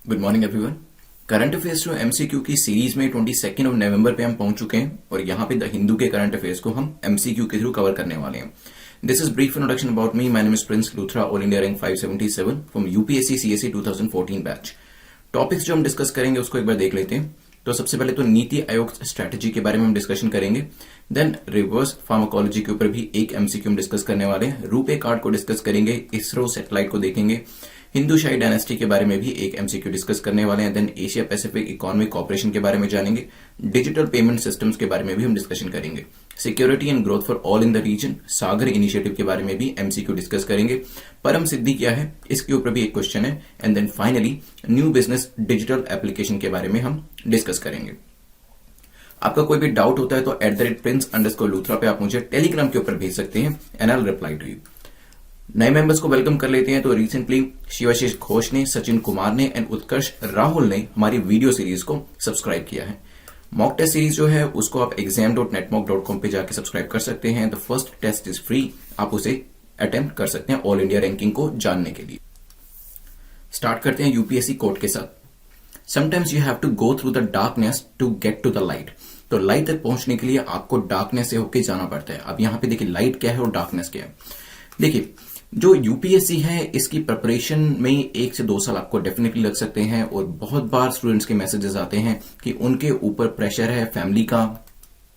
Good morning everyone. Current affairs to MCQ की series में 22 नवंबर पे हम पहुंच चुके हैं और यहाँ पे द हिंदू के करंट अफेयर्स को हम एमसीक्यू के थ्रू कवर करने वाले हैं। This is brief introduction about me. My name is Prince Luthra, all India rank 577 from UPSC CSE 2014 batch. Topics जो हम डिस्कस करेंगे उसको एक बार देख लेते हैं। तो सबसे पहले तो नीति आयोग स्ट्रैटेजी के बारे में हम डिस्कशन करेंगे। देन रिवर्स फार्माकोलॉजी के ऊपर भी एक एमसीक्यू हम डिस्कस करने वाले हैं। रुपे कार्ड को डिस्कस करेंगे, इसरो सैटेलाइट को देखेंगे, हिंदू शाही डायनेस्टी के बारे में भी एक एमसीक्यू डिस्कस करने वाले हैं। Then Asia Pacific economic Corporation के बारे में जानेंगे। डिजिटल पेमेंट सिस्टम्स के बारे में भी हम डिस्कशन करेंगे। Security and growth for all in the region, Sagar initiative के बारे में भी एमसीक्यू डिस्कस करेंगे। परम सिद्धि क्या है, इसके ऊपर भी एक क्वेश्चन है। And then finally new business digital application के बारे में हम डिस्कस करेंगे। आपका कोई भी डाउट होता है तो @prince_luthra पे आप मुझे टेलीग्राम के ऊपर भेज सकते हैं and I will reply to you. नए मेंबर्स को वेलकम कर लेते हैं। तो रिसेंटली शिवाशीष घोष ने, सचिन कुमार ने एंड उत्कर्ष राहुल ने हमारी वीडियो सीरीज को सब्सक्राइब किया है। मॉक टेस्ट सीरीज जो है उसको आप exam.netmock.com पे जाके सब्सक्राइब कर सकते हैं। The first test is free, आप उसे अटेम्प्ट कर सकते हैं ऑल इंडिया रैंकिंग को जानने के लिए। स्टार्ट करते हैं यूपीएससी कोड के साथ। Sometimes you have to go through the darkness to get to the light. तो लाइट तक पहुंचने के लिए आपको डार्कनेस से होकर जाना पड़ता है। अब यहां पे देखिए लाइट क्या है और डार्कनेस क्या है। देखिए जो यूपीएससी है इसकी प्रिपरेशन में 1 से 2 साल आपको डेफिनेटली लग सकते हैं। और बहुत बार स्टूडेंट्स के मैसेजेस आते हैं कि उनके ऊपर प्रेशर है फैमिली का।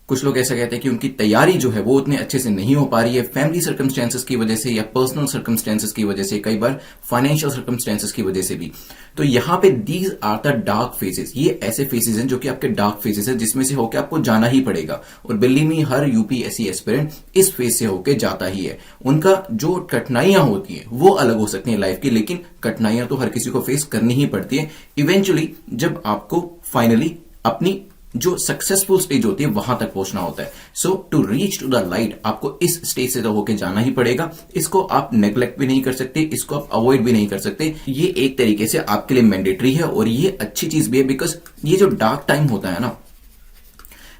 कुछ लोग ऐसा कहते हैं कि उनकी तैयारी जो है वो उतने अच्छे से नहीं हो पा रही है फैमिली सर्कमस्टेंसेस की वजह से या पर्सनल सर्कमस्टेंसेस की वजह से, कई बार फाइनेंशियल सर्कमस्टेंसेस की वजह से भी। तो यहां पे these are the dark phases, ये ऐसे फेजेस हैं जो कि आपके डार्क फेजेस हैं जिसमें से होकर आपको जाना ही पड़ेगा। और बिलीव मी, हर यूपीएससी एस्पिरेंट इस फेज से होकर जाता ही है। उनका जो कठिनाइयां होती हैं वो अलग हो सकती हैं लाइफ की, लेकिन कठिनाइयां तो हर किसी को फेस करनी ही पड़ती है इवेंचुअली, जब आपको फाइनली अपनी जो सक्सेसफुल स्टेज होती है वहां तक पहुंचना होता है। So to reach to the light आपको इस स्टेज से तो होके जाना ही पड़ेगा। इसको आप नेग्लेक्ट भी नहीं कर सकते, इसको आप अवॉइड भी नहीं कर सकते। ये एक तरीके से आपके लिए मैंडेटरी है और ये अच्छी चीज भी है, बिकॉज ये जो डार्क टाइम होता है ना,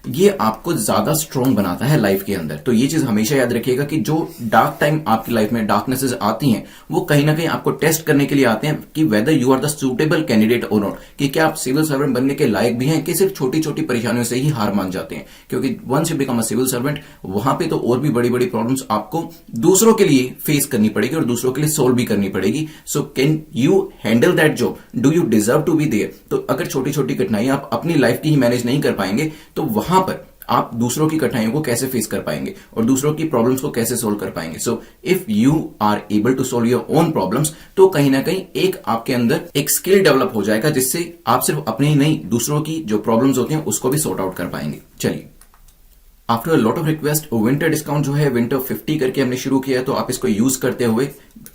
ये आपको ज्यादा स्ट्रांग बनाता है लाइफ के अंदर। तो ये चीज हमेशा याद रखिएगा कि जो डार्क टाइम आपकी लाइफ में डार्कनेसेस आती हैं वो कहीं ना कहीं आपको टेस्ट करने के लिए आते हैं कि whether you are the suitable candidate और नॉट, कि क्या आप सिविल सर्वेंट बनने के लायक भी हैं कि सिर्फ छोटी छोटी परेशानियों से ही हार मान जाते हैं। क्योंकि once you become a civil servant वहां पे तो और भी बड़ी बड़ी प्रॉब्लम्स आपको दूसरों के लिए फेस करनी पड़ेगी और दूसरों के लिए सोल्व भी करनी पड़ेगी। So can you handle that job, do you deserve to be there. तो अगर छोटी छोटी कठिनाइयां आप अपनी लाइफ की ही मैनेज नहीं कर पाएंगे तो वहां पर आप दूसरों की कठिनाइयों को कैसे फेस कर पाएंगे और दूसरों की प्रॉब्लम्स को कैसे सोल्व कर पाएंगे। So if you are able to solve your own problems तो कहीं ना कहीं एक आपके अंदर एक स्किल डेवलप हो जाएगा जिससे आप सिर्फ अपने ही नहीं दूसरों की जो प्रॉब्लम्स होती हैं उसको भी सॉर्ट आउट कर पाएंगे। चलिए, after lot of request winter discount जो है विंटर 50 करके हमने शुरू किया है। तो आप इसको यूज करते हुए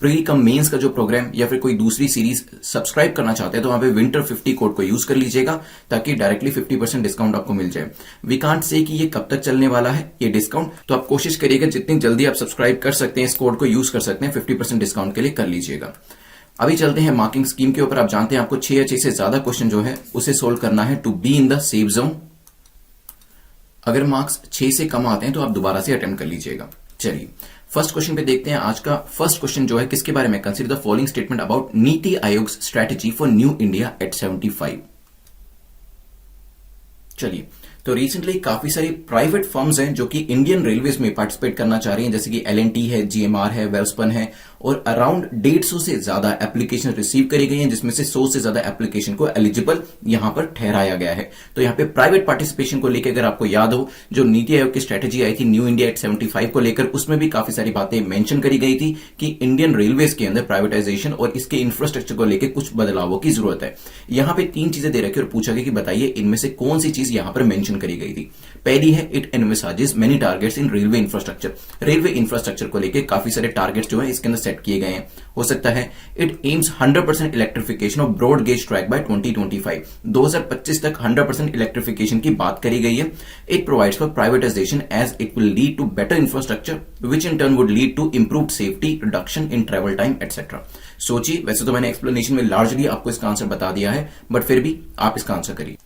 प्री कम मेंस का जो प्रोग्राम या फिर कोई दूसरी सीरीज सब्सक्राइब करना चाहते हैं तो वहां पे विंटर 50 कोड को यूज कर लीजिएगा ताकि डायरेक्टली 50% डिस्काउंट आपको मिल जाए। वी कांट से कि ये कब तक चलने वाला है ये डिस्काउंट, तो आप कोशिश करिएगा जितनी जल्दी आप सब्सक्राइब कर सकते हैं इस कोड को यूज कर सकते हैं 50% डिस्काउंट के लिए कर लीजिएगा। अभी चलते हैं मार्किंग स्कीम के ऊपर। आप जानते हैं आपको 6 या 6 से ज्यादा क्वेश्चन जो है उसे सोल्व करना है to be in the safe zone. अगर मार्क्स 6 से कम आते हैं तो आप दोबारा से अटेम्प्ट कर लीजिएगा। चलिए फर्स्ट क्वेश्चन पे देखते हैं। आज का फर्स्ट क्वेश्चन जो है किसके बारे में, consider the following statement about NITI Aayog strategy for new India at 75। चलिए, तो रिसेंटली काफी सारी प्राइवेट फर्म्स हैं जो कि इंडियन रेलवेज में पार्टिसिपेट करना चाह रही हैं, जैसे कि L&T है, GMR है, वेल्सपन है, और अराउंड 150 से ज्यादा एप्लीकेशन रिसीव करी गई हैं जिसमें से 100 से ज्यादा एप्लीकेशन को एलिजिबल यहां पर ठहराया गया है। तो यहां पे प्राइवेट पार्टिसिपेशन को लेकर अगर आपको याद हो जो नीति आयोग की स्ट्रेटेजी आई थी न्यू इंडिया एट 75 को लेकर, उसमें भी काफी सारी बातें मेंशन करी गई थी कि इंडियन रेलवेज के अंदर प्राइवेटाइजेशन और इसके इंफ्रास्ट्रक्चर को लेकर कुछ बदलावों की जरूरत है। यहां पर 3 चीजें दे रखी और पूछा गया कि बताइए इनमें से कौन सी चीज यहां पर मेंशन करी गई थी। पहली है it envisages many targets in railway infrastructure. Railway infrastructure को लेकर काफी सारे टारगेट्स जो है इसके अंदर सेट किए गए हैं। हो सकता है it aims 100% electrification of broad gauge track by 2025। 2025 तक 100% इलेक्ट्रिफिकेशन की बात करी गई है। It provides for privatisation as it will lead to better infrastructure which in turn would lead to improved safety, reduction in travel time et cetera. सोचिए, वैसे तो मैंने एक्सप्लेनेशन में लार्जली आपको इसका आंसर बता दिया है, बट फिर भी आप इसका आंसर करिए।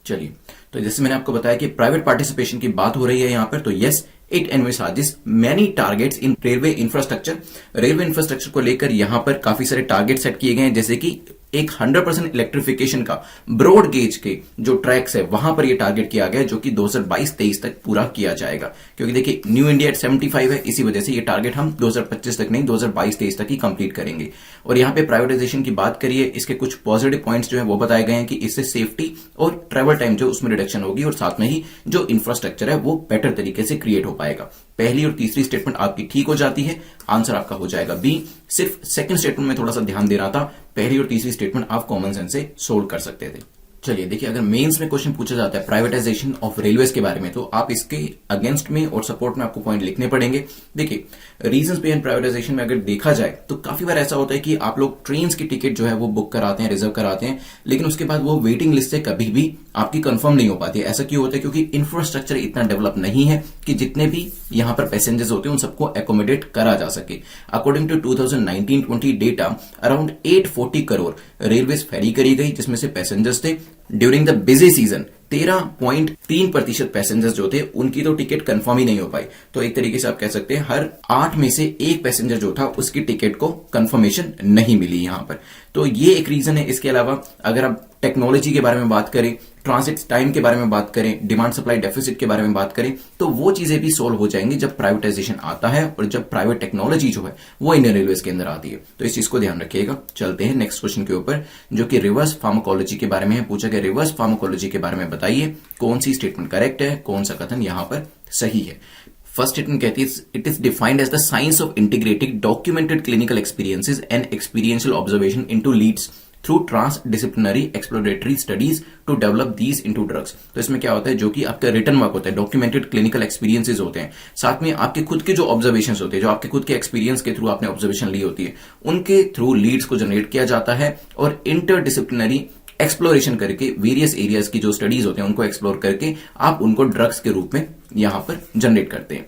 चलिए, तो जैसे मैंने आपको बताया कि प्राइवेट पार्टिसिपेशन की बात हो रही है यहां पर, तो yes it envisages many targets in railway infrastructure. Railway infrastructure को लेकर यहां पर काफी सारे टारगेट सेट किए गए हैं, जैसे कि एक 100% इलेक्ट्रिफिकेशन का ब्रॉड गेज के जो ट्रैक्स है वहां पर ये टारगेट किया गया है, जो कि 2022-23 तक पूरा किया जाएगा। क्योंकि देखिए न्यू इंडिया 75 है, इसी वजह से ये टारगेट हम 2025 तक नहीं 2022-23 तक ही कंप्लीट करेंगे। और यहां पे प्राइवेटाइजेशन की बात करिए, इसके कुछ पॉजिटिव पॉइंट्स जो है वो बताए गए हैं कि इससे सेफ्टी और ट्रेवल टाइम जो उसमें रिडक्शन होगी, और साथ में ही जो इंफ्रास्ट्रक्चर है वो बेटर तरीके से क्रिएट हो पाएगा। पहली और तीसरी स्टेटमेंट आपकी ठीक हो जाती है, आंसर आपका हो जाएगा बी। सिर्फ सेकंड स्टेटमेंट में थोड़ा सा ध्यान दे रहा था, पहली और तीसरी स्टेटमेंट आप कॉमन सेंस से सोल्व कर सकते थे। चलिए देखिए, अगर मेंस में क्वेश्चन पूछा जाता है प्राइवेटाइजेशन ऑफ रेलवेज के बारे में, तो आप इसके अगेंस्ट में और सपोर्ट में आपको पॉइंट लिखने पड़ेंगे। देखिए रीजंस बिहाइंड प्राइवेटाइजेशन में अगर देखा जाए तो काफी बार ऐसा होता है कि आप लोग ट्रेन की टिकट जो है वो बुक कराते हैं, रिजर्व कराते हैं, लेकिन उसके बाद वो वेटिंग लिस्ट से कभी भी आपकी कंफर्म नहीं हो पाती है। ऐसा क्यों होता है? क्योंकि इंफ्रास्ट्रक्चर इतना डेवलप नहीं है कि जितने भी यहां पर पैसेंजर्स होते हैं उन सबको एकोमोडेट करा जा सके। According to 2019-20 data, around 840 crore railways ferry करी गई, जिसमें से पैसेंजर्स थे during the busy season 13.3% passengers जो थे उनकी तो टिकट कंफर्म ही नहीं हो पाई। तो एक तरीके से आप कह सकते हैं हर 8 में से एक पैसेंजर जो था उसकी टिकट को कंफर्मेशन नहीं मिली यहां पर। तो ये एक रीजन है। इसके अलावा अगर आप टेक्नोलॉजी के बारे में बात करें, ट्रांसिट टाइम के बारे में बात करें, डिमांड सप्लाई डेफिसिट के बारे में बात करें, तो वो चीजें भी सोल्व हो जाएंगी जब प्राइवेटाइजेशन आता है और जब प्राइवेट टेक्नोलॉजी जो है वो इंडियन रेलवेज के अंदर आती है। तो इस चीज को ध्यान रखिएगा। चलते हैं नेक्स्ट क्वेश्चन के ऊपर, जो कि रिवर्स फार्माकोलॉजी के बारे में है। पूछा गया रिवर्स फार्माकोलॉजी के बारे में बताइए कौन सी स्टेटमेंट करेक्ट है, कौन सा कथन यहां पर सही है। फर्स्ट स्टेटमेंट कहती है it is defined as the science of integrating documented clinical experiences and experiential observation into leads through transdisciplinary exploratory studies to develop these into drugs. तो इसमें क्या होता है, जो कि आपका रिटर्न वर्क होता है, डॉक्यूमेंटेड क्लिनिकल एक्सपीरियंसेस होते हैं, साथ में आपके खुद के जो ऑब्जर्वेशंस होते हैं, जो आपके खुद के एक्सपीरियंस के थ्रू आपने ऑब्जर्वेशन ली होती है, उनके थ्रू लीड्स को जनरेट किया जाता है और इंटरडिसिप्लिनरी एक्सप्लोरेशन करके वेरियस एरियाज की जो स्टडीज होते हैं उनको एक्सप्लोर करके आप उनको ड्रग्स के रूप में यहां पर जनरेट करते हैं।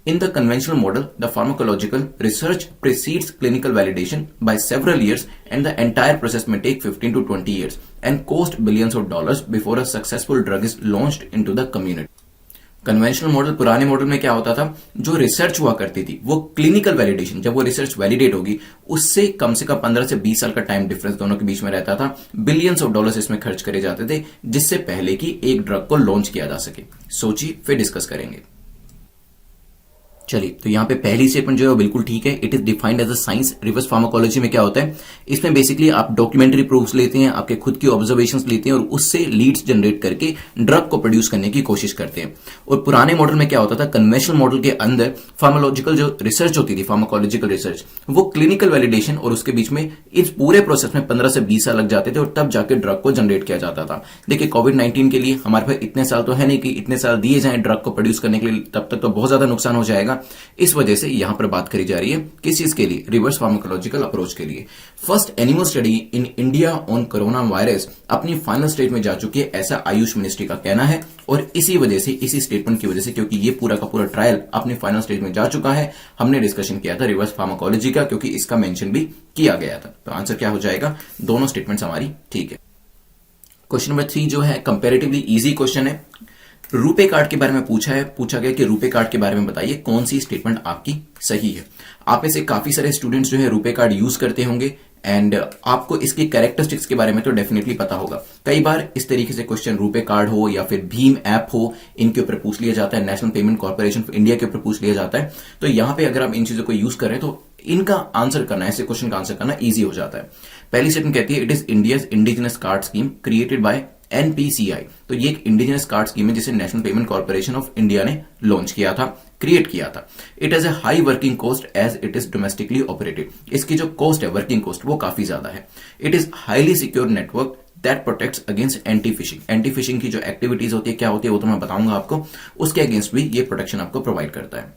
In the conventional model, the pharmacological research precedes clinical validation by several years, and the entire process may take 15 to 20 years and cost billions of dollars before a successful drug is launched into the community. Conventional model, पुराने model में क्या होता था, जो research हुआ करती थी वो क्लिनिकल वैलिडेशन, जब वो रिसर्च वैलिडेट होगी उससे कम 15 से 20 साल का टाइम डिफरेंस दोनों के बीच में रहता था। बिलियंस ऑफ डॉलर्स इसमें खर्च करे जाते थे जिससे पहले कि एक ड्रग को लॉन्च किया जा सके। सोचिए, फिर डिस्कस करेंगे। चलिए, तो यहां पे पहली स्टेटमेंट जो है वो बिल्कुल ठीक है। It is defined as a science. Reverse pharmacology में क्या होता है, इसमें बेसिकली आप डॉक्यूमेंट्री प्रूफ्स लेते हैं, आपके खुद की ऑब्जर्वेशंस लेते हैं और उससे लीड्स जनरेट करके ड्रग को प्रोड्यूस करने की कोशिश करते हैं। और पुराने मॉडल में क्या होता था, कन्वेंशनल मॉडल के अंदर फार्माकोलॉजिकल जो रिसर्च होती थी, फार्माकोलॉजिकल रिसर्च, वो क्लिनिकल वैलिडेशन और उसके बीच में इस पूरे प्रोसेस में 15 से 20 साल लग जाते थे और तब जाके ड्रग को जनरेट किया जाता था। देखिए, कोविड-19 के लिए हमारे पास इतने साल तो है नहीं कि इतने साल दिए जाएं ड्रग को प्रोड्यूस करने के लिए, तब तक तो बहुत ज्यादा नुकसान हो जाएगा। इस वजह से यहां पर बात करी जा रही है किस चीज के लिए, रिवर्स फार्माकोलॉजिकल अप्रोच के लिए। First animal study in India on corona virus अपनी फाइनल स्टेज में जा चुकी है, ऐसा आयुष मिनिस्ट्री का कहना है। और इसी वजह से, इसी स्टेटमेंट की वजह से, क्योंकि ये पूरा का पूरा ट्रायल अपनी फाइनल स्टेज में जा चुका है, हमने डिस्कशन किया था रिवर्स फार्माकोलॉजी का, क्योंकि इसका मेंशन भी किया गया था। तो आंसर क्या हो जाएगा, दोनों स्टेटमेंट्स हमारी ठीक है। क्वेश्चन नंबर 3 जो है कंपैरेटिवली इजी क्वेश्चन है। रुपे कार्ड के बारे में पूछा गया कि रुपे कार्ड के बारे में बताइए कौन सी स्टेटमेंट आपकी सही है। आप में से काफी सारे स्टूडेंट्स जो है रुपे कार्ड यूज करते होंगे एंड आपको इसकी कैरेक्टरिस्टिक्स के बारे में तो डेफिनेटली पता होगा। कई बार इस तरीके से क्वेश्चन रुपे कार्ड हो या फिर भीम ऐप हो, इनके ऊपर पूछ लिया जाता है, national Payment Corporation of India के ऊपर पूछ लिया जाता है। तो यहां पे अगर आप इन चीजों को यूज करें तो इनका आंसर करना, ऐसे क्वेश्चन का आंसर करना ईजी हो जाता है। पहली स्टेटमेंट कहती है it is India's indigenous card scheme created by NPCI। तो ये एक इंडिजिनस कार्ड स्कीम है जिसे National Payment Corporation of India ने लॉन्च किया था, क्रिएट किया था। It has a high working cost as it is domestically operated. इसकी जो कॉस्ट है, वर्किंग कॉस्ट, वो काफी ज्यादा है। It is highly secure network that protects against anti fishing. Anti fishing की जो एक्टिविटीज होती है, क्या होती है, वो तो मैं बताऊंगा आपको, उसके अगेंस्ट भी ये प्रोटेक्शन आपको प्रोवाइड करता है।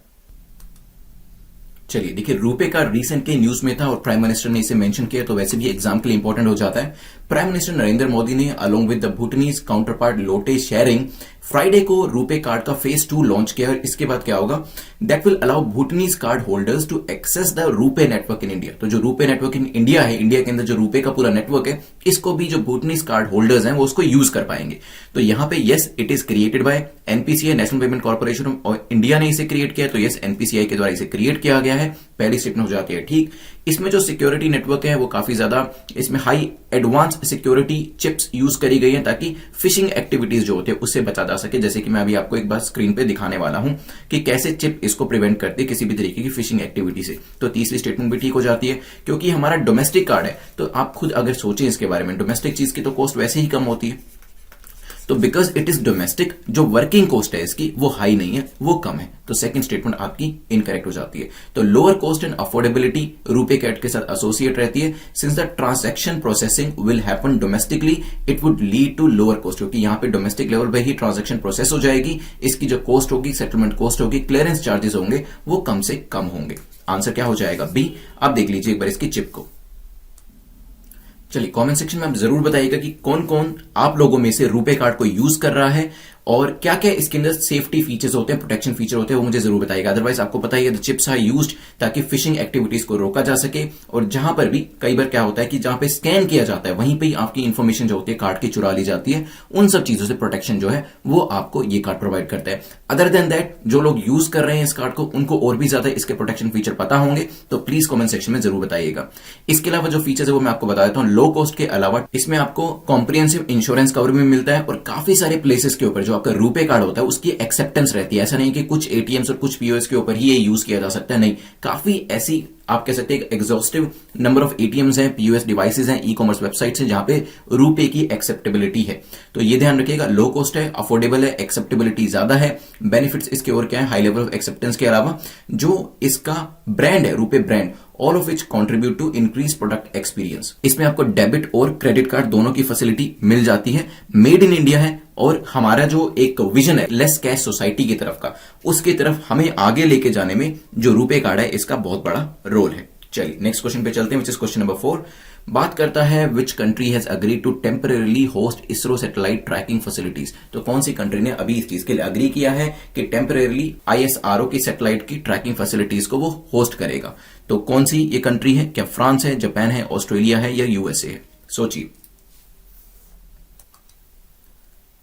चलिए देखिए, रुपे कार्ड रिसेंट के न्यूज में था और प्राइम मिनिस्टर ने इसे मेंशन किया, तो वैसे भी एग्जाम के लिए इंपॉर्टेंट हो जाता है। प्राइम मिनिस्टर नरेंद्र मोदी ने along with the Bhutanese counterpart Lotay Tshering Friday को रुपे कार्ड का फेज 2 लॉन्च किया। और इसके बाद क्या होगा, that will allow Bhutanese card holders to access the RuPay network in India. तो जो रुपे नेटवर्क इन इंडिया है, इंडिया के अंदर जो रुपे का पूरा नेटवर्क है, इसको भी जो भूटानीज कार्ड होल्डर्स हैं वो उसको यूज कर पाएंगे। तो यहां पे yes, it is created by NPCI, national Payment Corporation of India ने इसे क्रिएट किया, तो यस, एनपीसीआई के द्वारा इसे क्रिएट किया गया है। पहली स्टेटमेंट हो जाती है ठीक। इसमें जो सिक्योरिटी नेटवर्क है वो काफी ज्यादा, इसमें high advance security chips use करी गई है ताकि फिशिंग एक्टिविटीज जो होती है उससे बचा जा सके। जैसे कि मैं अभी आपको एक बार स्क्रीन पे दिखाने वाला हूं कि कैसे चिप इसको प्रिवेंट करती है किसी भी तरीके की फिशिंग एक्टिविटी से। तो तीसरी स्टेटमेंट भी ठीक हो जाती है, क्योंकि हमारा डोमेस्टिक कार्ड है। तो आप खुद अगर सोचें इसके बारे में, डोमेस्टिक चीज की तो कॉस्ट वैसे ही कम होती है, तो बिकॉज इट इज डोमेस्टिक जो वर्किंग कॉस्ट है इसकी वो हाई नहीं है, वो कम है। तो सेकंड स्टेटमेंट आपकी इनकरेक्ट हो जाती है। तो lower cost and affordability RuPay card के साथ एसोसिएट रहती है। Since the transaction processing will happen domestically it would lead to lower cost, क्योंकि यहां पे डोमेस्टिक लेवल पे ही ट्रांजैक्शन प्रोसेस हो जाएगी। इसकी जो कॉस्ट होगी, सेटलमेंट कॉस्ट होगी, क्लियरेंस चार्जेस होंगे, वो कम से कम होंगे। आंसर क्या हो जाएगा? बी। अब देख लीजिए एक बार इसकी चिप को। चलिए कमेंट सेक्शन में आप जरूर बताइएगा कि कौन कौन आप लोगों में से रुपे कार्ड को यूज कर रहा है और क्या क्या इसके अंदर सेफ्टी फीचर्स होते हैं, प्रोटेक्शन फीचर होते हैं, वो मुझे जरूर बताइएगा। अदरवाइज आपको पता ही है, द चिप्स आर यूज्ड ताकि फिशिंग एक्टिविटीज को रोका जा सके। और जहां पर भी कई बार क्या होता है कि जहां पे स्कैन किया जाता है वहीं पे ही आपकी इंफॉर्मेशन जो होती है कार्ड की चुरा ली जाती है। उन सब चीजों से प्रोटेक्शन जो है वो आपको ये कार्ड प्रोवाइड करता है। अदर देन दैट जो लोग यूज कर रहे हैं इस कार्ड को, उनको और भी ज्यादा इसके प्रोटेक्शन फीचर पता होंगे, तो प्लीज कमेंट सेक्शन में जरूर बताइएगा। इसके अलावा जो फीचर्स है वो मैं आपको बता देता हूं। लो कॉस्ट के अलावा इसमें आपको कॉम्प्रिहेंसिव इंश्योरेंस कवर भी मिलता है और काफी सारे प्लेसेस के ऊपर जो आपका रुपे कार्ड होता है उसकी एक्सेप्टेंस रहती है। ऐसा नहीं कि कुछ एटीएम्स और कुछ पीओएस के ऊपर ही ये यूज किया जा सकता है, नहीं, काफी ऐसी आप कह सकते हैं एग्जॉस्टिव नंबर ऑफ एटीएम्स हैं, पीओएस डिवाइसेस हैं, ई कॉमर्स वेबसाइट्स हैं जहां पे रुपे की एक्सेप्टेबिलिटी है। तो ये ध्यान रखिएगा, लो कॉस्ट है, अफोर्डेबल है, एक्सेप्टेबिलिटी ज्यादा है। बेनिफिट्स इसके और क्या है? हाई लेवल ऑफ एक्सेप्टेंस के अलावा जो इसका ब्रांड है, RuPay brand, all of which contribute to increase product experience. इसमें आपको डेबिट और क्रेडिट कार्ड दोनों की फैसिलिटी मिल जाती है। मेड इन इंडिया है और हमारा जो एक विजन है लेस कैश सोसाइटी की तरफ का, उसकी तरफ हमें आगे लेके जाने में जो रुपे कार्ड है इसका बहुत बड़ा रोल है। चलिए नेक्स्ट क्वेश्चन पे चलते हैं, विच इज क्वेश्चन नंबर 4। बात करता है which country has agreed to temporarily host ISRO satellite tracking facilities. तो कौन सी कंट्री ने अभी इस चीज के लिए अग्री किया है कि टेम्परेरीली आईएसआरओ की सैटेलाइट की ट्रैकिंग फैसिलिटीज को वो होस्ट करेगा। तो कौन सी ये कंट्री है? क्या फ्रांस है, जापान है, ऑस्ट्रेलिया है या यूएसए है? सोचिए।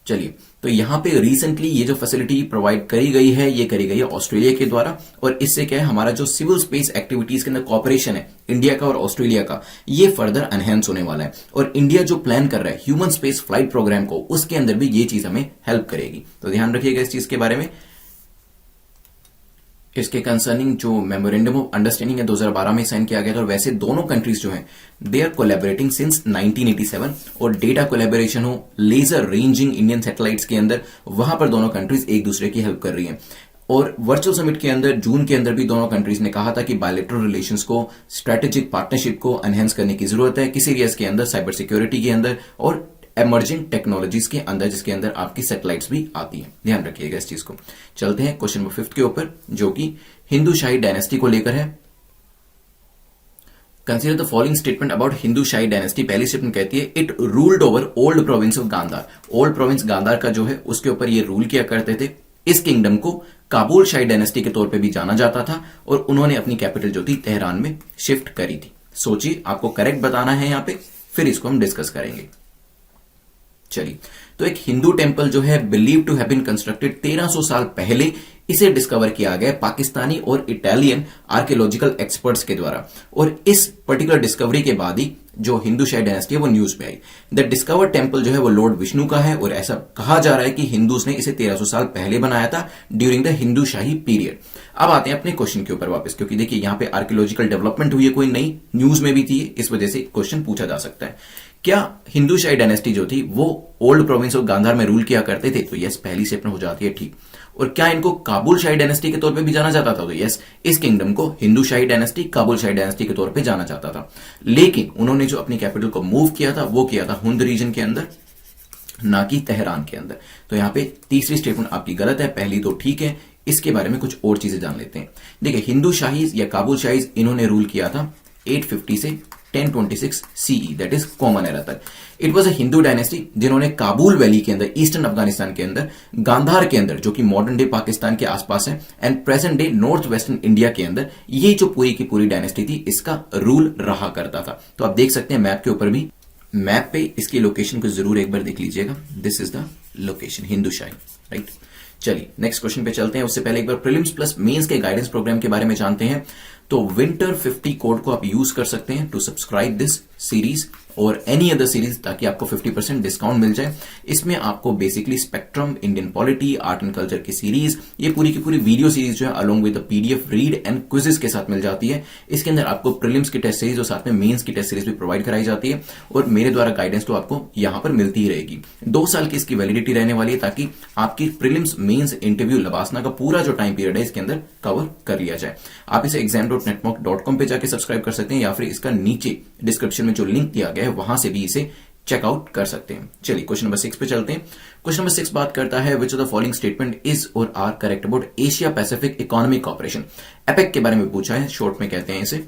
चलिए, तो यहां पे रिसेंटली ये जो फैसिलिटी प्रोवाइड करी गई है ये करी गई है ऑस्ट्रेलिया के द्वारा। और इससे क्या है, हमारा जो सिविल स्पेस एक्टिविटीज के अंदर कॉपरेशन है इंडिया का और ऑस्ट्रेलिया का, ये फर्दर एनहेंस होने वाला है। और इंडिया जो प्लान कर रहा है ह्यूमन स्पेस फ्लाइट प्रोग्राम को, उसके अंदर भी ये चीज हमें हेल्प करेगी। तो ध्यान रखिएगा इस चीज के बारे में। इसके कंसर्निंग जो मेमोरेंडम ऑफ अंडरस्टैंडिंग है 2012 में साइन किया गया था। और वैसे दोनों कंट्रीज जो हैं दे आर कोलैबोरेटिंग सिंस 1987। और डेटा कोलैबोरेशन हो लेजर रेंजिंग इंडियन सैटेलाइट्स के अंदर, वहां पर दोनों कंट्रीज एक दूसरे की हेल्प कर रही हैं। और वर्चुअल समिट के अंदर जून के अंदर भी दोनों कंट्रीज ने कहा था कि बायलैटरल रिलेशंस को, स्ट्रेटेजिक पार्टनरशिप को एनहेंस करने की जरूरत है किसी एरियाज के अंदर, साइबर सिक्योरिटी के अंदर और एमर्जिंग टेक्नोलॉजीज के अंदर, जिसके अंदर आपकी सैटेलाइट्स भी आती हैं। ध्यान रखिएगा इस चीज को। चलते हैं क्वेश्चन नंबर 5 के ऊपर, जो कि हिंदू शाही डायनेस्टी को लेकर है। Consider the following statement about Hindu Shahi dynasty. पहली स्टेटमेंट कहती है it ruled over old province of Gandhara. Old province Gandhara का जो है उसके ऊपर ये रूल किया करते थे। इस किंगडम को काबुल शाही डायनेस्टी के तौर पे भी जाना जाता था और उन्होंने अपनी कैपिटल जो थी तेहरान में शिफ्ट करी थी। सोचिए, आपको करेक्ट बताना है यहां पे, फिर इसको हम डिस्कस करेंगे। चलिए, तो एक हिंदू टेंपल जो है believe to have been constructed 1300 साल पहले, इसे डिस्कवर किया गया पाकिस्तानी और इटालियन आर्कियोलॉजिकल एक्सपर्ट्स के द्वारा। और इस पर्टिकुलर डिस्कवरी के बाद ही जो हिंदू शाही डायनेस्टी है वो न्यूज में आई। द डिस्कवर्ड टेंपल जो है वो लॉर्ड विष्णु का है और ऐसा कहा जा रहा है कि हिंदूज ने इसे 1300 साल पहले बनाया था during the Hindu shahi period. अब आते हैं अपने क्वेश्चन के ऊपर वापस, क्योंकि देखिए यहां पे आर्कियोलॉजिकल डेवलपमेंट हुई है, कोई नई न्यूज में भी थी, इस वजह से क्वेश्चन पूछा जा सकता है। क्या हिंदू शाही डायनेस्टी जो थी वो ओल्ड प्रोविंस ऑफ गांधार में रूल किया करते थे? तो यस, पहली स्टेटमेंट हो जाती है ठीक। और क्या इनको काबुल शाही डायनेस्टी के तौर पे भी जाना जाता था? तो यस, इस किंगडम को हिंदू शाही डायनेस्टी, काबुल शाही डायनेस्टी के तौर पे जाना जाता था। लेकिन उन्होंने जो अपनी कैपिटल को मूव किया था वो किया था हुंद रीजन के अंदर, ना कि तेहरान के अंदर। तो यहां पे तीसरी स्टेटमेंट आपकी गलत है, पहली तो ठीक है। इसके बारे में कुछ और चीजें जान लेते हैं। देखिए, हिंदू शाहीज या काबुल शाहीज इन्होंने रूल किया था 850 से 1026 CE, that is common era तक। It was a Hindu dynasty जिन्होंने काबुल वैली के अंदर, ईस्टर्न अफगानिस्तान के अंदर, गांधार के अंदर जो कि मॉडर्न डे पाकिस्तान के आसपास है, and present day north western India के अंदर, ये जो पूरी की पूरी डायनेस्टी थी इसका रूल रहा करता था। तो आप देख सकते हैं मैप के ऊपर भी, मैप पे इसकी लोकेशन को जरूर एक बार देख लीजिएगा। This is the location, Hindu shahi, right. चलिए नेक्स्ट क्वेश्चन पे चलते हैं। उससे पहले एक बार प्रीलिम्स प्लस मेंस के गाइडेंस प्रोग्राम के बारे में जानते हैं। तो विंटर 50 कोड को आप यूज कर सकते हैं टू सब्सक्राइब दिस सीरीज और एनी अदर सीरीज, ताकि आपको 50% डिस्काउंट मिल जाए। इसमें आपको basically spectrum, Indian polity, art and culture की सीरीज, ये पूरी की पूरी वीडियो सीरीज जो है along with PDF read and quizzes के साथ मिल जाती है। इसके अंदर आपको प्रीलिम्स की टेस्ट सीरीज और साथ में मेंस की टेस्ट सीरीज भी प्रोवाइड कराई जाती है और मेरे द्वारा गाइडेंस तो आपको यहां पर मिलती ही रहेगी। 2 साल की इसकी वैलिडिटी रहने वाली है, ताकि आपकी प्रीलिम्स, मेंस, इंटरव्यू, लबासना का पूरा जो टाइम पीरियड है इसके अंदर कवर कर लिया जाए। आप इसे exam.netmock.com पे जाके सब्सक्राइब कर सकते हैं या फिर इसका नीचे डिस्क्रिप्शन में जो लिंक दिया गया है वहां से भी इसे चेकआउट कर सकते हैं। चलिए क्वेश्चन नंबर 6 पे चलते हैं। क्वेश्चन नंबर 6 बात करता है which of the following statement is or are correct about Asia Pacific economic corporation. APEC के बारे में पूछा है, शॉर्ट में कहते हैं इसे।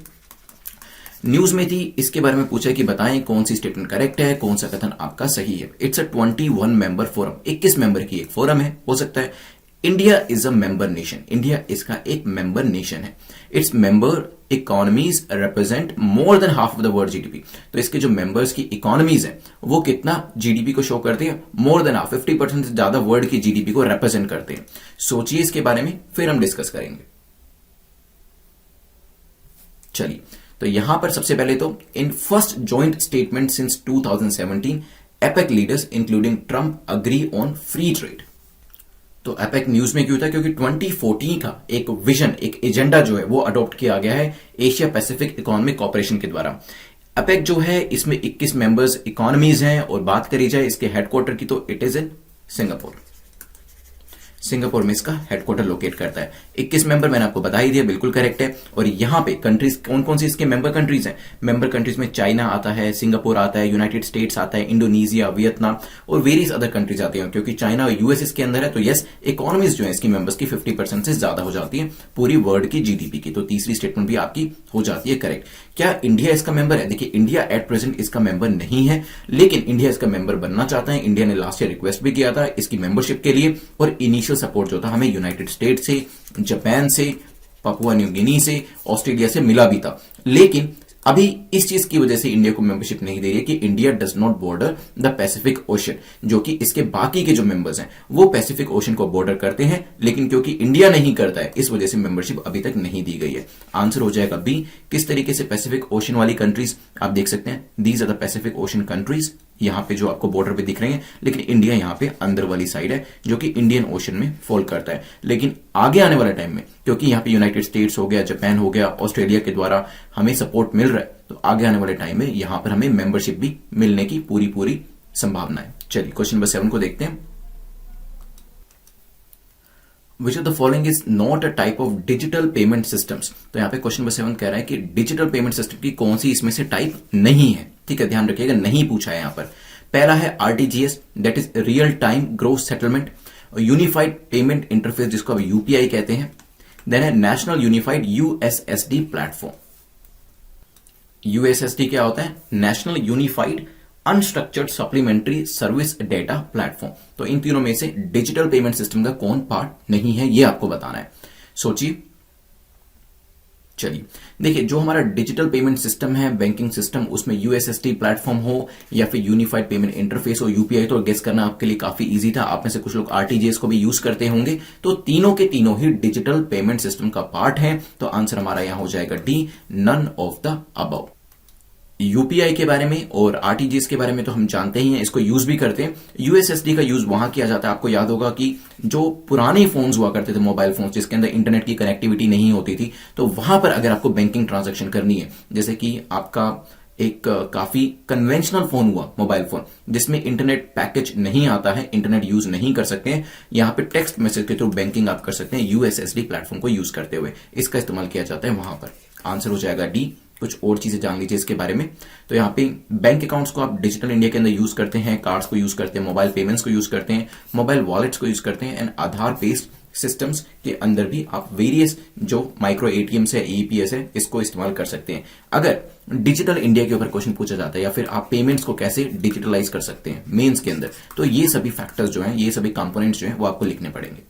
न्यूज में थी, इसके बारे में पूछा है कि बताएं कौन सी स्टेटमेंट करेक्ट है, कौन सा कथन आपका सही है। It's a 21 member forum, 21 member की एक फोरम है। हो सकता है India is a member nation, India इसका एक मेंबर नेशन है। Its member economies represent more than half of the world GDP. तो इसके जो मेंबर्स की इकोनॉमीज है वो कितना जीडीपी को शो करते हैं, मोर देन हाफ, 50% से ज्यादा वर्ल्ड की जीडीपी को रिप्रेजेंट करते हैं। सोचिए इसके बारे में, फिर हम डिस्कस करेंगे। चलिए, तो यहां पर सबसे पहले तो in first joint statement since 2017 APEC leaders including Trump agree on free trade. तो एपेक न्यूज में क्यों था, क्योंकि 2014 का एक विजन, एक एजेंडा जो है वो अडॉप्ट किया गया है एशिया पैसिफिक इकोनॉमिक कॉर्पोरेशन के द्वारा। एपेक जो है इसमें 21 मेंबर्स इकोनॉमीज हैं और बात करी जाए इसके हेडक्वार्टर की तो it is in Singapore. Singapore में इसका हेडक्वार्टर लोकेट करता है। 21 मेंबर मैंने आपको बता ही दिया, बिल्कुल करेक्ट है। और यहां पे कंट्रीज कौन कौन सी इसके मेंबर कंट्रीज हैं? मेंबर कंट्रीज में चाइना आता है, सिंगापुर आता है, यूनाइटेड स्टेट्स आता है, इंडोनेशिया, वियतनाम और वेरियस अदर कंट्रीज आती हैं। क्योंकि चाइना और यूएस इसके अंदर है तो यस, इकोनॉमीज जो है इसकी मेंबर्स की 50% से ज्यादा हो जाती है पूरी वर्ल्ड की जीडीपी की। तो तीसरी स्टेटमेंट भी आपकी हो जाती है करेक्ट। क्या इंडिया इसका मेंबर है? देखिए, इंडिया एट प्रेजेंट इसका मेंबर नहीं है, लेकिन इंडिया इसका मेंबर बनना चाहता है। इंडिया ने लास्ट ईयर रिक्वेस्ट भी किया था इसकी मेंबरशिप के लिए और इनिशियल सपोर्ट जो था हमें यूनाइटेड स्टेट से, जापान से, पापुआ न्यू गिनी से, ऑस्ट्रेलिया से मिला भी था। लेकिन अभी इस चीज की वजह से इंडिया को मेंबरशिप नहीं दे रही है कि India does not border the Pacific ocean, जो कि इसके बाकी के जो मेंबर्स हैं वो पैसिफिक ओशन को बॉर्डर करते हैं, लेकिन क्योंकि इंडिया नहीं करता है इस वजह से मेंबरशिप अभी तक नहीं दी गई है। आंसर हो जाएगा बी। किस तरीके से पैसिफिक ओशन वाली कंट्रीज आप देख सकते हैं, these are the Pacific ocean countries. यहां पे जो आपको बॉर्डर पे दिख रहे हैं, लेकिन इंडिया यहां पे अंदर वाली साइड है जो कि इंडियन ओशन में फॉल करता है। लेकिन आगे आने वाले टाइम में क्योंकि यहां पे यूनाइटेड स्टेट्स हो गया, जापान हो गया, ऑस्ट्रेलिया के द्वारा हमें सपोर्ट मिल रहा है, तो आगे आने वाले टाइम में यहां पर हमें मेंबरशिप भी मिलने की पूरी संभावना है। चलिए क्वेश्चन नंबर 7 को देखते हैं। Which of the following is not a type of digital payment systems? तो यहाँ पे क्वेश्चन नंबर 7 कह रहा है कि डिजिटल पेमेंट सिस्टम की कौन सी इसमें से टाइप नहीं है। ठीक है, ध्यान रखिएगा, नहीं पूछा है यहाँ पर। पहला है RTGS, that is real time gross settlement, unified payment interface जिसको अब यूपीआई कहते हैं। देन है national unified USSD platform. USSD क्या होता है? National unified unstructured supplementary service data platform. तो इन तीनों में से डिजिटल पेमेंट सिस्टम का कौन पार्ट नहीं है ये आपको बताना है। सोचिए। चलिए देखिए, जो हमारा डिजिटल पेमेंट सिस्टम है, बैंकिंग सिस्टम, उसमें यूएसएसडी प्लेटफॉर्म हो या फिर यूनिफाइड पेमेंट इंटरफेस हो, यूपीआई, तो गेस करना आपके लिए काफी इजी था। आप में से कुछ लोग आरटीजीएस को भी यूज करते होंगे। तो तीनों के तीनों ही डिजिटल पेमेंट सिस्टम का पार्ट है। तो आंसर हमारा यहां हो जाएगा D, none of the above. UPI के बारे में और आरटीजीएस के बारे में तो हम जानते ही हैं, इसको यूज भी करते हैं। यूएसएसडी का यूज वहां किया जाता है, आपको याद होगा कि जो पुराने फोन्स हुआ करते थे, मोबाइल फोन्स जिसके अंदर इंटरनेट की कनेक्टिविटी नहीं होती थी, तो वहां पर अगर आपको बैंकिंग ट्रांजैक्शन करनी है, जैसे कि आपका एक काफी कन्वेंशनल फोन हुआ, मोबाइल फोन, जिसमें इंटरनेट पैकेज नहीं आता है, इंटरनेट यूज नहीं कर सकते हैं, यहां पे टेक्स्ट मैसेज के थ्रू बैंकिंग आप कर सकते हैं यूएसएसडी प्लेटफॉर्म को यूज करते हुए। इसका इस्तेमाल किया जाता है वहां पर। आंसर हो जाएगा डी। कुछ और चीजें जान लीजिए इसके बारे में। तो यहाँ पे बैंक अकाउंट्स को आप डिजिटल इंडिया के अंदर यूज करते हैं, कार्ड्स को यूज करते हैं, मोबाइल पेमेंट्स को यूज करते हैं, मोबाइल वॉलेट्स को यूज करते हैं, एंड आधार बेस्ड सिस्टम्स के अंदर भी आप वेरियस जो माइक्रो एटीएम्स है, ईपीएस है, इसको इस्तेमाल कर सकते हैं। अगर डिजिटल इंडिया के ऊपर क्वेश्चन पूछा जाता है या फिर आप पेमेंट्स को कैसे डिजिटलाइज कर सकते हैं मेंस के अंदर, तो ये सभी फैक्टर्स जो हैं, ये सभी कंपोनेंट्स जो हैं वो आपको लिखने पड़ेंगे।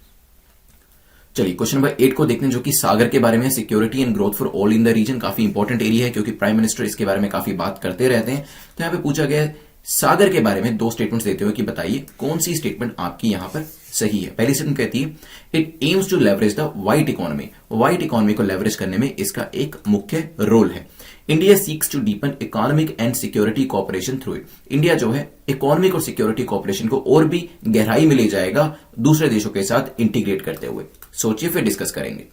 चलिए क्वेश्चन नंबर 8 को देखते हैं, जो कि सागर के बारे में, security and growth for all in the region. काफी इंपॉर्टेंट एरिया है क्योंकि प्राइम मिनिस्टर इसके बारे में काफी बात करते रहते हैं। तो यहाँ पे पूछा गया है सागर के बारे में दो स्टेटमेंट्स देते हुए कि बताइए कौन सी स्टेटमेंट आपकी यहां पर सही है। पहली स्टेटमेंट कहती है it aims to leverage the white economy. White economy को लेवरेज करने में इसका एक मुख्य रोल है। India seeks to deepen economic and security cooperation through it. India जो है इकोनॉमिक और सिक्योरिटी कोऑपरेशन को और भी गहराई में ले जाएगा दूसरे देशों के साथ इंटीग्रेट करते हुए। सोचिए फिर डिस्कस करेंगे।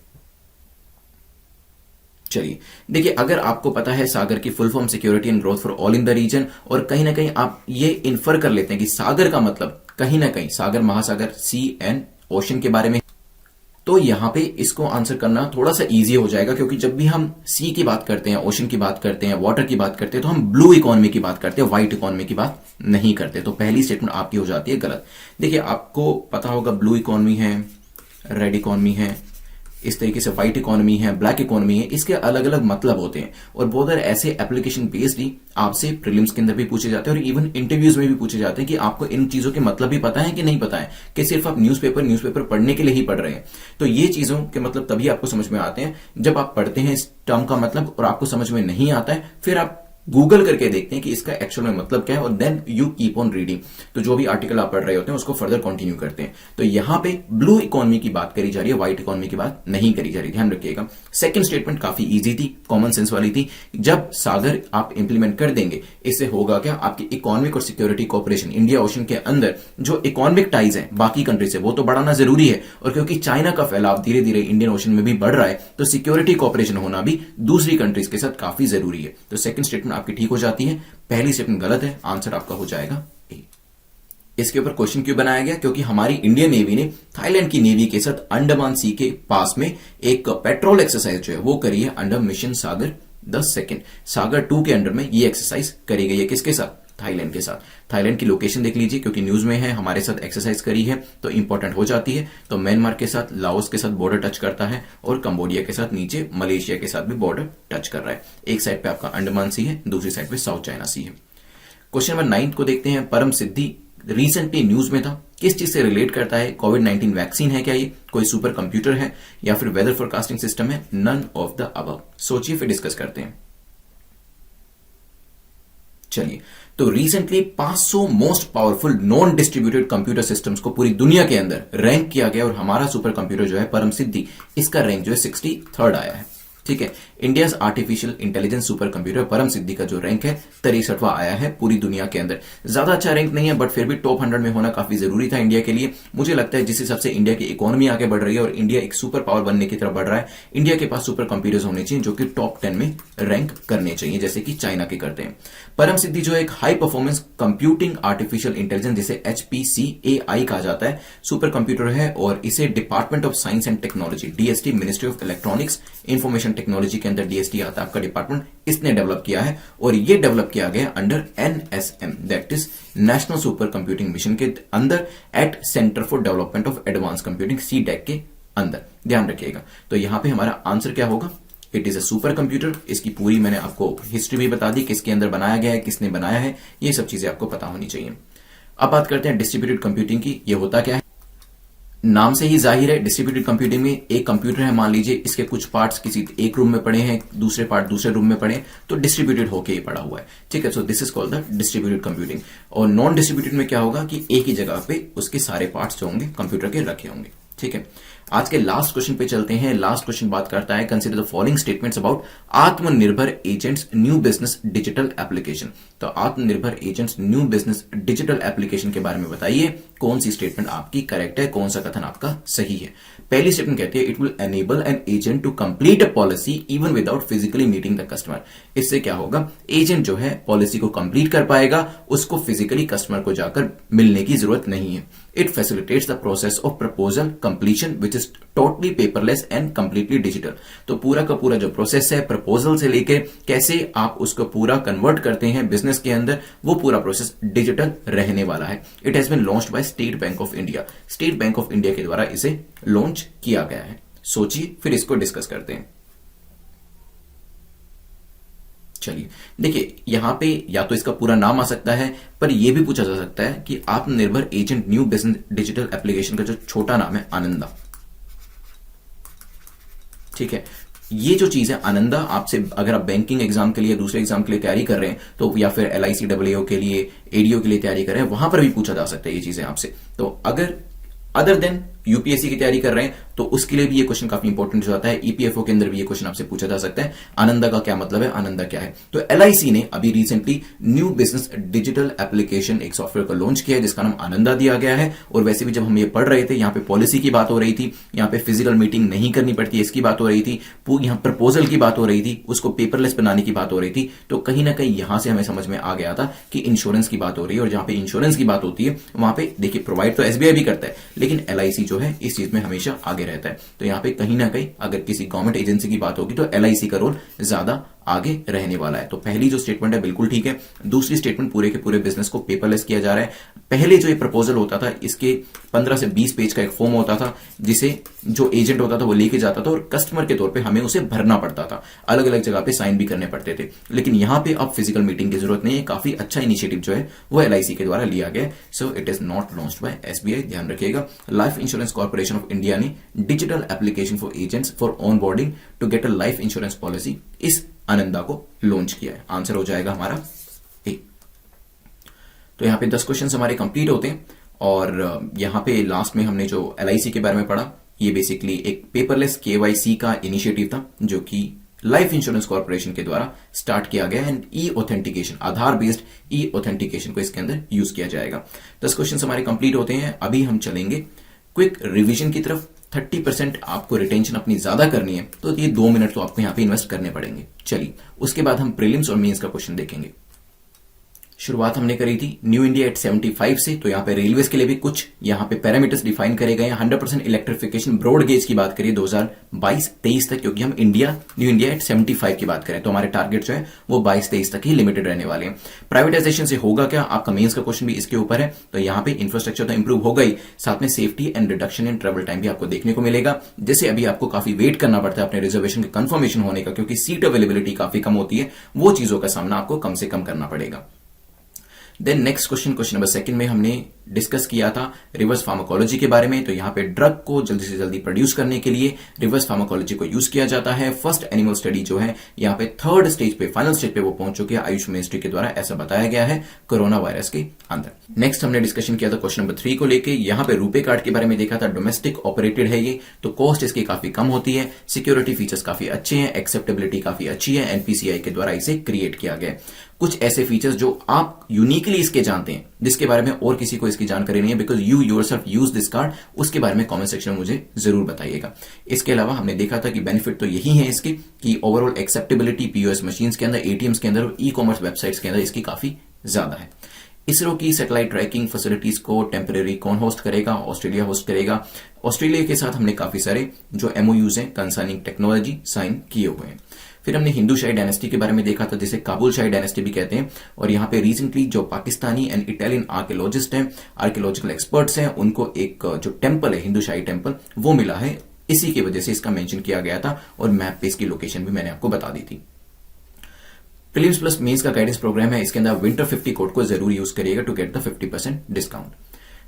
चलिए देखिए, अगर आपको पता है सागर की full form security and growth for all in the region, और कहीं ना कहीं आप ये इन्फर कर लेते हैं कि सागर का मतलब कहीं ना कहीं सागर महासागर सी एंड ओशन के बारे में, तो यहां पे इसको आंसर करना थोड़ा सा इजी हो जाएगा, क्योंकि जब भी हम सी की बात करते हैं, ओशन की बात करते हैं, वाटर की बात करते हैं, तो हम ब्लू इकोनॉमी की बात करते हैं, व्हाइट इकोनॉमी की बात नहीं करते। तो पहली स्टेटमेंट आपकी हो जाती है गलत। देखिए आपको पता होगा ब्लू इकोनॉमी है, रेड इकोनॉमी है, इस तरीके से व्हाइट इकोनॉमी है, ब्लैक इकोनॉमी है, इसके अलग अलग मतलब होते हैं और बहुत सारे ऐसे एप्लीकेशन बेस्ड ही आपसे प्रीलिम्स के अंदर भी पूछे जाते हैं और इवन इंटरव्यूज में भी पूछे जाते हैं कि आपको इन चीजों के मतलब भी पता है कि नहीं पता है, कि सिर्फ आप न्यूज़पेपर पढ़ने के लिए ही पढ़ रहे हैं। तो ये चीजों के मतलब तभी आपको समझ में आते हैं जब आप पढ़ते हैं इस टर्म का मतलब और आपको समझ में नहीं आता है, फिर आप गूगल करके देखते हैं कि इसका एक्चुअल में मतलब क्या है और then you keep on reading. तो जो भी आर्टिकल आप पढ़ रहे होते हैं उसको फर्दर कंटिन्यू करते हैं। तो यहां पे ब्लू इकोनॉमी की बात करी जा रही है, व्हाइट इकोनॉमी की बात नहीं करी जा रही, ध्यान रखिएगा। सेकंड स्टेटमेंट काफी इजी थी, कॉमन सेंस वाली थी। जब सागर आप इंप्लीमेंट कर देंगे, इससे होगा क्या, आपकी इकोनॉमिक और सिक्योरिटी कोऑपरेशन इंडिया ओशन के अंदर जो इकोनॉमिक टाइज है बाकी कंट्री से, वो तो बढ़ाना जरूरी है, और क्योंकि चाइना का फैलाव धीरे धीरे इंडियन ओशन में भी बढ़ रहा है, तो सिक्योरिटी कोऑपरेशन होना भी दूसरी कंट्रीज के साथ काफी जरूरी है। तो सेकंड स्टेटमेंट आपकी ठीक हो जाती है, पहली स्टेटमेंट गलत है, आंसर आपका हो जाएगा ए। इसके ऊपर क्वेश्चन क्यों बनाया गया, क्योंकि हमारी इंडियन नेवी ने थाईलैंड की नेवी के साथ अंडमान सी के पास में एक पेट्रोल एक्सरसाइज जो है वो करी है अंडर मिशन सागर 10 सागर 2 के अंडर में ये एक्सरसाइज करी गई है। किसके साथ, थाईलैंड के साथ। थाईलैंड की लोकेशन देख लीजिए, क्योंकि न्यूज में है, हमारे साथ एक्सरसाइज करी है तो इंपॉर्टेंट हो जाती है। तो म्यांमार के साथ, लाओस के साथ बॉर्डर टच करता है और कंबोडिया के साथ नीचे मलेशिया के साथ भी बॉर्डर टच कर रहा है। एक साइड पे आपका अंडमान सी है, दूसरी साइड पे साउथ चाइना सी है। क्वेश्चन नंबर 9 को देखते हैं। परम सिद्धि रिसेंटली न्यूज में था, किस चीज से रिलेट करता है? कोविड-19 वैक्सीन है क्या ये, कोई सुपर कंप्यूटर है, या फिर वेदर फोरकास्टिंग सिस्टम है? None of the above. सोचिए फिर डिस्कस करते हैं। चलिए, तो recently 500 most powerful non distributed computer systems को पूरी दुनिया के अंदर रैंक किया गया और हमारा सुपर कंप्यूटर जो है परम सिद्धि, इसका रैंक जो है 63rd आया है। ठीक है, India artificial intelligence super computer परम सिद्धि का जो रैंक है 63वां आया है पूरी दुनिया के अंदर। ज्यादा अच्छा रैंक नहीं है, बट फिर भी टॉप 100 में होना काफी जरूरी था इंडिया के लिए। मुझे लगता है जिस हिसाब से इंडिया की इकोनॉमी आगे बढ़ रही है और इंडिया एक सुपर पावर बनने की तरफ बढ़ रहा है, इंडिया के पास सुपर कंप्यूटर्स होने चाहिए जो कि टॉप 10 में रैंक करने चाहिए, जैसे कि चाइना के करते हैं। परम सिद्धि जो एक high performance computing artificial intelligence, जिसे HPC-AI कहा जाता है, सुपर कंप्यूटर है और इसे department of science and technology, DST, ministry of electronics information technology के अंदर DST आता है आपका डिपार्टमेंट, इसने डेवलप किया है और ये डेवलप किया गया under NSM, that is national super computing mission के अंदर at centre for development of advance computing, CDEC के अंदर। ध्यान रखिएगा। तो यहां पे हमारा आंसर क्या होगा, it is a super computer. इसकी पूरी मैंने आपको हिस्ट्री भी बता दी, किसके अंदर बनाया गया है, किसने बनाया है, ये सब चीजें आपको पता होनी चाहिए। अब बात करते हैं डिस्ट्रीब्यूटेड कंप्यूटिंग की। ये होता क्या है, नाम से ही जाहिर है, डिस्ट्रीब्यूटेड कंप्यूटिंग में एक कंप्यूटर है, मान लीजिए इसके कुछ पार्ट्स किसी एक रूम में पड़े हैं, दूसरे पार्ट दूसरे रूम में पड़े हैं, तो डिस्ट्रीब्यूटेड होके ही पड़ा हुआ है। ठीक है, so this is called the distributed computing. और नॉन डिस्ट्रीब्यूटेड में क्या होगा कि एक ही जगह पे उसके सारे पार्ट्स जो होंगे कंप्यूटर के रखे होंगे। ठीक है, आज के लास्ट क्वेश्चन पे चलते हैं। लास्ट क्वेश्चन बात करता है, consider the following statements about Aatmanirbhar agents new business digital application. तो Aatmanirbhar agents new business digital application के बारे में बताइए कौन सी स्टेटमेंट आपकी करेक्ट है, कौन सा कथन आपका सही है। पहली स्टेटमेंट कहती है, it will enable an agent to complete a policy even without physically meeting the customer. इससे क्या होगा, एजेंट जो है पॉलिसी को कंप्लीट कर पाएगा, उसको फिजिकली कस्टमर को जाकर मिलने की जरूरत नहीं है। It facilitates the process of proposal completion which is totally paperless and completely digital। तो पूरा का पूरा जो प्रोसेस है प्रपोजल से लेके कैसे आप उसको पूरा कन्वर्ट करते हैं बिजनेस के अंदर, वो पूरा प्रोसेस डिजिटल रहने वाला है। It has been launched by state bank of India. State bank of India के द्वारा इसे लॉन्च किया गया है। सोचिए फिर इसको डिस्कस करते हैं। चलिए देखिए, यहां पे या तो इसका पूरा नाम आ सकता है, पर यह भी पूछा जा सकता है कि आत्मनिर्भर agent new business digital application का जो छोटा नाम है आनंदा। ठीक है, ये जो चीज है आनंदा आपसे, अगर आप बैंकिंग एग्जाम के लिए, दूसरे एग्जाम के लिए तैयारी कर रहे हैं तो, या फिर LIC के लिए, ADO के लिए तैयारी कर रहे हैं, वहां पर भी पूछा जा सकता है ये चीजें आपसे। तो अगर अदर देन यूपीएससी की तैयारी कर रहे हैं तो उसके लिए भी ये क्वेश्चन काफी इंपॉर्टेंट हो जाता है। ईपीएफओ के अंदर भी ये क्वेश्चन आपसे पूछा जा सकता है, आनंदा का क्या मतलब है, आनंदा क्या है। तो LIC ने अभी recently new business digital application एक सॉफ्टवेयर को लॉन्च किया है जिसका नाम आनंदा दिया गया है। और वैसे भी जब हम ये पढ़ रहे थे, यहाँ पे पॉलिसी की बात हो रही थी, यहाँ पे फिजिकल मीटिंग नहीं करनी पड़ती इसकी बात हो रही थी, यहाँ प्रपोजल की बात हो रही थी, उसको पेपरलेस बनाने की बात हो रही थी। तो कहीं ना कहीं यहां से हमें समझ में आ गया था कि इंश्योरेंस की बात हो रही है, और जहां पे इंश्योरेंस की बात होती है वहां पे देखिए प्रोवाइड तो SBI भी करता है, लेकिन LIC जो है इस चीज में हमेशा आगे रहता है। तो यहाँ पे कहीं ना कहीं अगर किसी गवर्नमेंट एजेंसी की बात होगी तो LIC का रोल ज्यादा आगे रहने वाला है। तो पहली जो स्टेटमेंट है बिल्कुल ठीक है। दूसरी स्टेटमेंट, पूरे के पूरे बिजनेस को पेपरलेस किया जा रहा है। पहले जो ये प्रपोजल होता था इसके 15 से 20 पेज का एक फॉर्म होता था जिसे जो एजेंट होता था वो लेके जाता था, और कस्टमर के तौर पे हमें उसे भरना पड़ता था, अलग अलग जगह पे साइन भी करने पड़ते थे। लेकिन यहां पे अब फिजिकल मीटिंग की जरूरत नहीं है। काफी अच्छा इनिशिएटिव जो है वो LIC के द्वारा लिया गया। So it is not launched by SBI, ध्यान रखिएगा। Life insurance corporation of India ने digital application for agents for onboarding to get a life insurance policy इस आनंदा को लॉन्च किया है। आंसर हो जाएगा हमारा ए। तो यहां पे 10 क्वेश्चन हमारे कंप्लीट होते हैं, और यहां पे लास्ट में हमने जो LIC के बारे में पढ़ा, ये बेसिकली एक पेपरलेस KYC का इनिशिएटिव था जो कि लाइफ इंश्योरेंस कॉर्पोरेशन के द्वारा स्टार्ट किया गया, and E authentication, Aadhaar based E authentication को इसके अंदर यूज किया जाएगा। 10 क्वेश्चन हमारे कंप्लीट होते हैं। अभी हम चलेंगे क्विक रिवीजन की तरफ। 30% आपको रिटेंशन अपनी ज्यादा करनी है तो ये 2 मिनट तो आपको यहां पे इन्वेस्ट करने पड़ेंगे। चलिए, उसके बाद हम प्रीलिम्स और मेंस का क्वेश्चन देखेंगे। शुरुआत हमने करी थी न्यू इंडिया एट 75 से। तो यहाँ पे रेलवेज के लिए भी कुछ यहाँ पे पैरामीटर्स डिफाइन करे गए हैं। 100% इलेक्ट्रिफिकेशन ब्रॉड गेज की बात करिए 2022-23 तक, क्योंकि हम न्यू इंडिया एट 75 की बात करें तो हमारे टारगेट जो है वो 22-23 तक ही लिमिटेड रहने वाले हैं। प्राइवेटाइजेशन से होगा क्या, आपका मेंस का क्वेश्चन भी इसके ऊपर है। तो यहाँ पे इंफ्रास्ट्रक्चर तो इंप्रूव होगा ही, साथ में safety and reduction in travel time भी आपको देखने को मिलेगा। जैसे अभी आपको काफी वेट करना पड़ता है अपने रिजर्वेशन के कंफर्मेशन होने का, क्योंकि सीट अवेलेबिलिटी काफी कम होती है, वो चीजों का सामना आपको कम से कम करना पड़ेगा। देन नेक्स्ट क्वेश्चन नंबर 2 में हमने डिस्कस किया था रिवर्स फार्माकोलॉजी के बारे में। तो यहाँ पे ड्रग को जल्दी से जल्दी प्रोड्यूस करने के लिए रिवर्स फार्माकोलॉजी को यूज किया जाता है। फर्स्ट एनिमल स्टडी जो है यहाँ पे 3rd स्टेज पे, फाइनल स्टेज पे वो पहुंच चुकी है आयुष मिनिस्ट्री के द्वारा, ऐसा बताया गया है कोरोना वायरस के अंदर। नेक्स्ट हमने डिस्कशन किया था क्वेश्चन नंबर 3 को लेके। यहाँ पे रुपे कार्ड के बारे में देखा था, डोमेस्टिक ऑपरेटेड है ये, तो कॉस्ट इसकी काफी कम होती है, सिक्योरिटी फीचर्स काफी अच्छे हैं, एक्सेप्टेबिलिटी काफी अच्छी है, NPCI के द्वारा इसे क्रिएट किया गया। कुछ ऐसे फीचर्स जो आप यूनिकली इसके जानते हैं, जिसके बारे में और किसी को इसकी जानकारी नहीं है, because you yourself use this card, उसके बारे में कमेंट सेक्शन में मुझे जरूर बताइएगा। इसके अलावा हमने देखा था कि बेनिफिट तो यही है इसके कि ओवरऑल एक्सेप्टेबिलिटी POS मशीन्स के अंदर, ATMs के अंदर और ई-कॉमर्स वेबसाइट्स के अंदर इसकी काफी ज्यादा है। इसरो की सैटेलाइट ट्रैकिंग फैसिलिटीज को टेम्परेरी कौन होस्ट करेगा, ऑस्ट्रेलिया होस्ट करेगा। ऑस्ट्रेलिया के साथ हमने काफी सारे जो MOUs हैं कंसर्निंग टेक्नोलॉजी साइन किए हुए हैं। फिर हमने हिंदू शाही डायनेस्टी के बारे में देखा था, जिसे काबुल शाही डायनेस्टी भी कहते हैं। और यहाँ पे रिसेंटली जो पाकिस्तानी एंड इटालियन आर्कियोलॉजिस्ट हैं, आर्कियोलॉजिकल एक्सपर्ट्स हैं, उनको एक जो टेम्पल है हिंदू शाही टेम्पल वो मिला है, इसी की वजह से इसका मेंशन किया गया था, और मैप पे इसकी लोकेशन भी मैंने आपको बता दी थी। प्रीलिम्स प्लस मेंस का गाइडेंस प्रोग्राम है, इसके अंदर विंटर 50 कोड को जरूर यूज करिएगा to get the 50% discount.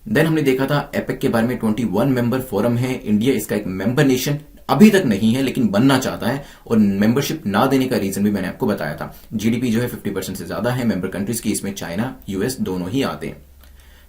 Then हमने देखा था एपेक के बारे में, 21 मेंबर फोरम है, इंडिया इसका एक मेंबर नेशन अभी तक नहीं है लेकिन बनना चाहता है, और मेंबरशिप ना देने का रीजन भी मैंने आपको बताया था। GDP जो है 50% से ज्यादा है मेंबर कंट्रीज की, इसमें चाइना US दोनों ही आते हैं।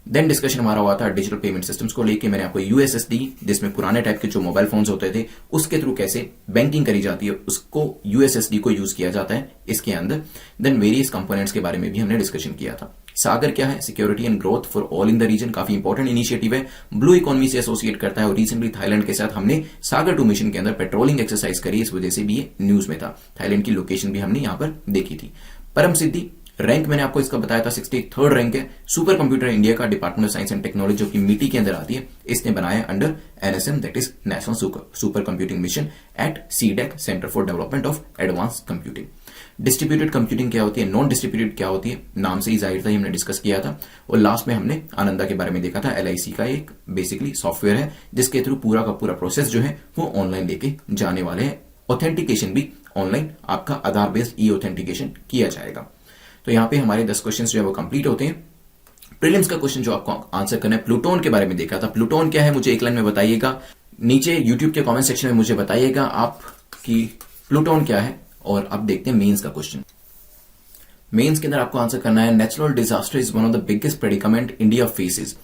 देन डिस्कशन हमारा हुआ था डिजिटल पेमेंट सिस्टम्स को लेके। मैंने आपको USSD, जिसमें पुराने टाइप के जो मोबाइल फोन्स होते थे उसके थ्रू कैसे बैंकिंग करी जाती है, उसको USSD को यूज किया जाता है इसके अंदर। देन वेरियस कंपोनेंट्स के बारे में भी हमने डिस्कशन किया था। सागर क्या है, security and growth for all in the region, काफी इंपॉर्टेंट इनिशिएटिव है, ब्लू इकोनॉमी से एसोसिएट करता है, और रिसेंटली थाईलैंड के साथ हमने सागर 2 मिशन के अंदर पेट्रोलिंग एक्सरसाइज करी, इस वजह से भी ये न्यूज में था। थाईलैंड की लोकेशन भी हमने यहां पर देखी थी। परम सिद्धि रैंक मैंने आपको इसका बताया था, 63rd रैंक है। सुपर कंप्यूटर इंडिया का department of science and technology जो कि MITI के अंदर आती है, इसने बनाया under NSM, that is national super computing mission eight CDEC, centre for development of advance computing. Distributed computing क्या होती है, नॉन डिस्ट्रीब्यूटेड क्या होती है, नाम से ही जाहिर था, हमने डिस्कस किया था। और लास्ट में हमने आनंदा के बारे में देखा था, LIC का एक बेसिकली सॉफ्टवेयर है जिसके थ्रू पूरा का पूरा प्रोसेस जो है वो ऑनलाइन लेके जाने वाले हैं। ऑथेंटिकेशन भी ऑनलाइन आपका आधार बेस्ड ई ऑथेंटिकेशन किया जाएगा। तो यहां पे हमारे 10 क्वेश्चन जो है वो कंप्लीट होते हैं। प्रीलिम्स का क्वेश्चन जो आपको आंसर करना है, प्लूटोन के बारे में देखा था। प्लूटोन क्या है मुझे एक लाइन में बताइएगा, नीचे यूट्यूब के कमेंट सेक्शन में मुझे बताइएगा आपकी प्लूटोन क्या है, और अब देखते हैं मेंस का क्वेश्चन। मेंस के अंदर आपको आंसर करना है natural disaster is one of the biggest predicament India faces.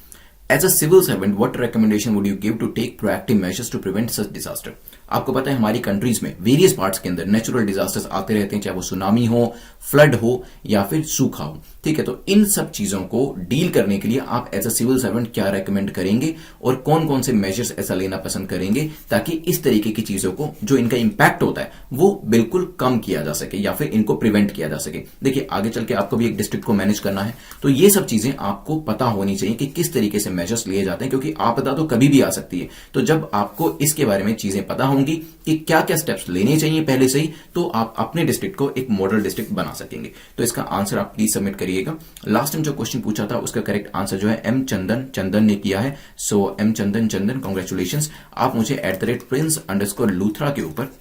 As a civil servant what recommendation would you give to take proactive measures to prevent such disaster. आपको पता है हमारी कंट्रीज में वेरियस पार्ट्स के अंदर natural disasters आते रहते हैं, चाहे वो सुनामी हो, फ्लड हो या फिर सूखा हो, ठीक है। तो इन सब चीजों को डील करने के लिए आप एज अ सिविल सर्वेंट क्या रेकमेंड करेंगे और कौन कौन से मेजर्स ऐसा लेना पसंद करेंगे ताकि इस तरीके की चीजों को जो इनका इंपैक्ट होता है वो बिल्कुल कम किया जा सके या फिर इनको प्रिवेंट किया जा सके। देखिए आगे चल के आपको भी एक डिस्ट्रिक्ट को मैनेज करना है, तो ये सब चीजें आपको पता होनी चाहिए कि किस तरीके से मेजर्स लिए जाते हैं, क्योंकि आपदा तो कभी भी आ सकती है। तो जब आपको इसके बारे में चीजें पता होंगी कि क्या क्या स्टेप्स लेने चाहिए पहले से ही, तो आप अपने डिस्ट्रिक्ट को एक मॉडल डिस्ट्रिक्ट बना सकेंगे। तो इसका आंसर आप प्लीज सबमिट करिएगा। लास्ट टाइम जो क्वेश्चन पूछा था उसका करेक्ट आंसर जो है एम चंदन ने किया है। सो एम चंदन कांग्रेचुलेशंस। आप मुझे @prince_luthra के ऊपर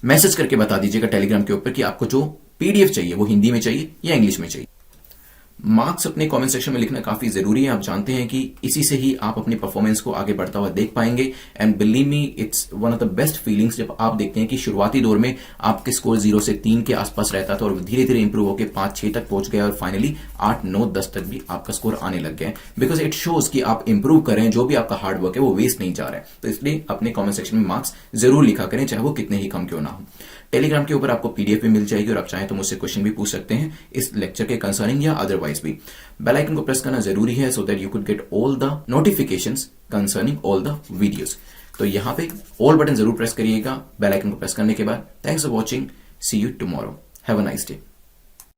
मैसेज करके बता दीजिएगा टेलीग्राम के ऊपर कि आपको जो पीडीएफ चाहिए वो हिंदी में चाहिए या इंग्लिश में चाहिए। मार्क्स अपने कमेंट सेक्शन में लिखना काफी जरूरी है। आप जानते हैं कि इसी से ही आप अपनी परफॉर्मेंस को आगे बढ़ता हुआ देख पाएंगे। And believe me it's one of the best feelings जब आप देखते हैं कि शुरुआती दौर में आपके स्कोर 0 से 3 के आसपास रहता था और धीरे धीरे इंप्रूव होकर 5-6 तक पहुंच गया और फाइनली 8, 9, 10 तक भी आपका स्कोर आने लग गया है। बिकॉज इट शोज कि आप इंप्रूव कर रहे हैं, जो भी आपका हार्ड वर्क है वो वेस्ट नहीं जा रहा है। तो इसलिए अपने कॉमेंट सेक्शन में मार्क्स जरूर लिखा करें, चाहे वो कितने ही कम क्यों ना हो। टेलीग्राम के ऊपर आपको पीडीएफ भी मिल जाएगी और आप चाहें तो मुझसे क्वेश्चन भी पूछ सकते हैं इस लेक्चर के कंसर्निंग या अदरवाइज भी। बेल आइकन को प्रेस करना जरूरी है so that you could get all the notifications concerning all the videos. तो यहां पे ऑल बटन जरूर प्रेस करिएगा बेल आइकन को प्रेस करने के बाद। Thanks for watching, see you tomorrow, have a nice day.